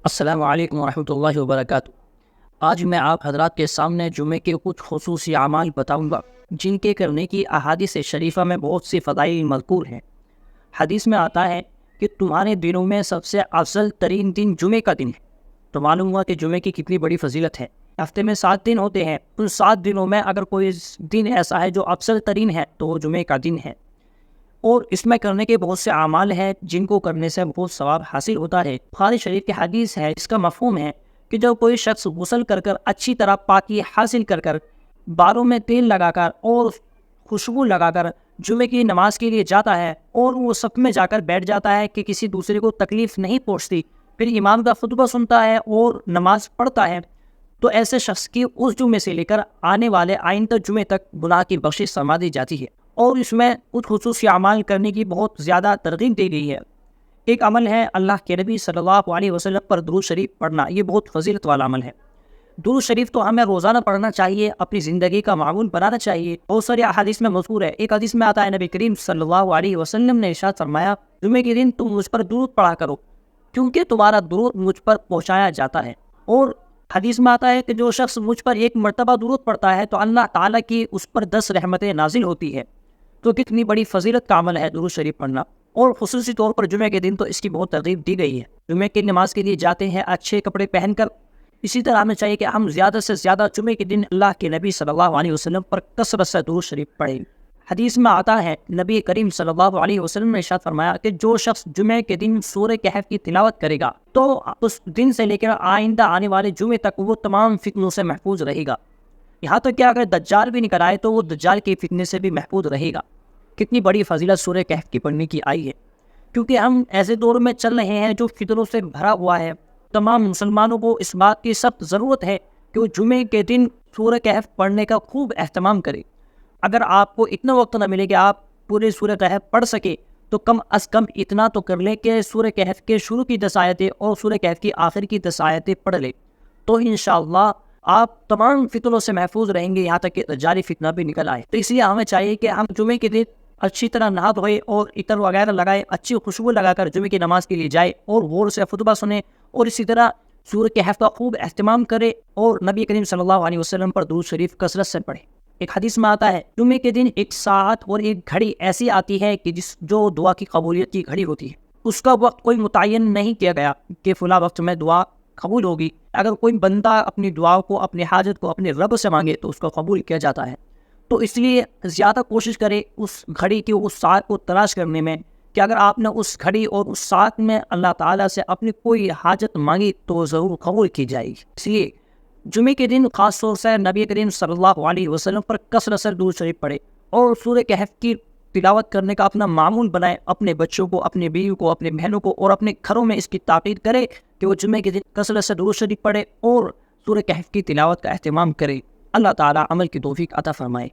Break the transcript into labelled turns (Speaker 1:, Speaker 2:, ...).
Speaker 1: السلام علیکم ورحمۃ اللہ وبرکاتہ۔ آج میں آپ حضرات کے سامنے جمعے کے کچھ خصوصی اعمال بتاؤں گا جن کے کرنے کی احادیث شریفہ میں بہت سی فضائل مذکور ہیں۔ حدیث میں آتا ہے کہ تمہارے دنوں میں سب سے افضل ترین دن جمعے کا دن ہے۔ تو معلوم ہوا کہ جمعے کی کتنی بڑی فضیلت ہے۔ ہفتے میں 7 دن ہوتے ہیں، ان 7 دنوں میں اگر کوئی دن ایسا ہے جو افضل ترین ہے تو وہ جمعے کا دن ہے، اور اس میں کرنے کے بہت سے اعمال ہیں جن کو کرنے سے بہت ثواب حاصل ہوتا ہے۔ بخاری شریف کی حدیث ہے، اس کا مفہوم ہے کہ جب کوئی شخص غسل کر اچھی طرح پاکی حاصل کر بالوں میں تیل لگا کر اور خوشبو لگا کر جمعے کی نماز کے لیے جاتا ہے اور وہ صف میں جا کر بیٹھ جاتا ہے کہ کسی دوسرے کو تکلیف نہیں پہنچتی، پھر امام کا خطبہ سنتا ہے اور نماز پڑھتا ہے، تو ایسے شخص کی اس جمعے سے لے کر آنے والے آئندہ جمعے تک گناہ کی بخشش فرما دی جاتی ہے۔ اور اس میں کچھ خصوصی اعمال کرنے کی بہت زیادہ ترغیب دی گئی ہے۔ ایک عمل ہے اللہ کے نبی صلی اللہ علیہ وسلم پر درود شریف پڑھنا، یہ بہت فضیلت والا عمل ہے۔ درود شریف تو ہمیں روزانہ پڑھنا چاہیے، اپنی زندگی کا معمول بنانا چاہیے۔ بہت ساری احادیث میں مذکور ہے۔ ایک حدیث میں آتا ہے، نبی کریم صلی اللہ علیہ وسلم نے ارشاد فرمایا، جمعے کے دن تم مجھ پر درود پڑھا کرو کیونکہ تمہارا درود مجھ پر پہنچایا جاتا ہے۔ اور حدیث میں آتا ہے کہ جو شخص مجھ پر ایک مرتبہ درود پڑھتا ہے تو اللہ تعالیٰ کی اس پر 10 رحمتیں نازل ہوتی ہے۔ تو کتنی بڑی فضیلت کا عمل ہے درود شریف پڑھنا، اور خصوصی طور پر جمعے کے دن تو اس کی بہت ترغیب دی گئی ہے۔ جمعے کی نماز کے لیے جاتے ہیں اچھے کپڑے پہن کر، اسی طرح ہمیں چاہیے کہ ہم زیادہ سے زیادہ جمعے کے دن اللہ کے نبی صلی اللہ علیہ وسلم پر کثرت سے درود شریف پڑھیں۔ حدیث میں آتا ہے، نبی کریم صلی اللہ علیہ وسلم نے ارشاد فرمایا کہ جو شخص جمعے کے دن سورہ کہف کی تلاوت کرے گا تو اس دن سے لے کر آئندہ آنے والے جمعے تک وہ تمام فتنوں سے محفوظ رہے گا، یہاں تک کہ اگر دجال بھی نکل آئے تو وہ دجال کے فتنے سے بھی محفوظ رہے گا۔ کتنی بڑی فضیلت سورہ کہف کی پڑھنے کی آئی ہے، کیونکہ ہم ایسے دور میں چل رہے ہیں جو فتنوں سے بھرا ہوا ہے۔ تمام مسلمانوں کو اس بات کی سخت ضرورت ہے کہ وہ جمعے کے دن سورہ کہف پڑھنے کا خوب اہتمام کریں۔ اگر آپ کو اتنا وقت نہ ملے کہ آپ پورے سورہ کہف پڑھ سکے تو کم از کم اتنا تو کر لیں کہ سورہ کہف کے شروع کی 10 آیتیں اور سورہ کہف کی آخر کی 10 آیتیں پڑھ لیں، تو انشاءاللہ آپ تمام فتنوں سے محفوظ رہیں گے، یہاں تک کہ دجالی فتنہ بھی نکل آئے۔ تو اس لیے ہمیں چاہیے کہ ہم جمعے کے دن اچھی طرح نہا دھوئے اور عطر وغیرہ لگائے، اچھی خوشبو لگا کر جمعے کی نماز کے لیے جائے اور غور سے خطبہ سنیں، اور اسی طرح سورہ کہف کا خوب اہتمام کرے اور نبی کریم صلی اللہ علیہ وسلم پر درود شریف کثرت سے پڑھے۔ ایک حدیث میں آتا ہے، جمعے کے دن ایک ساعت اور ایک گھڑی ایسی آتی ہے کہ جو دعا کی قبولیت کی گھڑی ہوتی ہے، اس کا وقت کوئی متعین نہیں کیا گیا کہ فلاں وقت میں دعا قبول ہوگی۔ اگر کوئی بندہ اپنی دعا کو، اپنی حاجت کو اپنے رب سے مانگے تو اس کو قبول کیا جاتا ہے۔ تو اس لیے زیادہ کوشش کرے اس گھڑی کی، اس ساعت کو تلاش کرنے میں، کہ اگر آپ نے اس گھڑی اور اس ساعت میں اللہ تعالیٰ سے اپنی کوئی حاجت مانگی تو ضرور قبول کی جائے گی۔ اس لیے جمعے کے دن خاص طور سے نبی کریم صلی اللہ علیہ وسلم پر کثرت سے درود شریف پڑھے اور سورہ کہف کی تلاوت کرنے کا اپنا معمول بنائے۔ اپنے بچوں کو، اپنے بیوی کو، اپنے بہنوں کو اور اپنے گھروں میں اس کی تاکید کرے کہ وہ جمعے کے دن کثرت سے درود شریف پڑھے اور سورہ کہف کی تلاوت کا اہتمام کرے۔ اللہ تعالیٰ عمل کی توفیق عطا فرمائے۔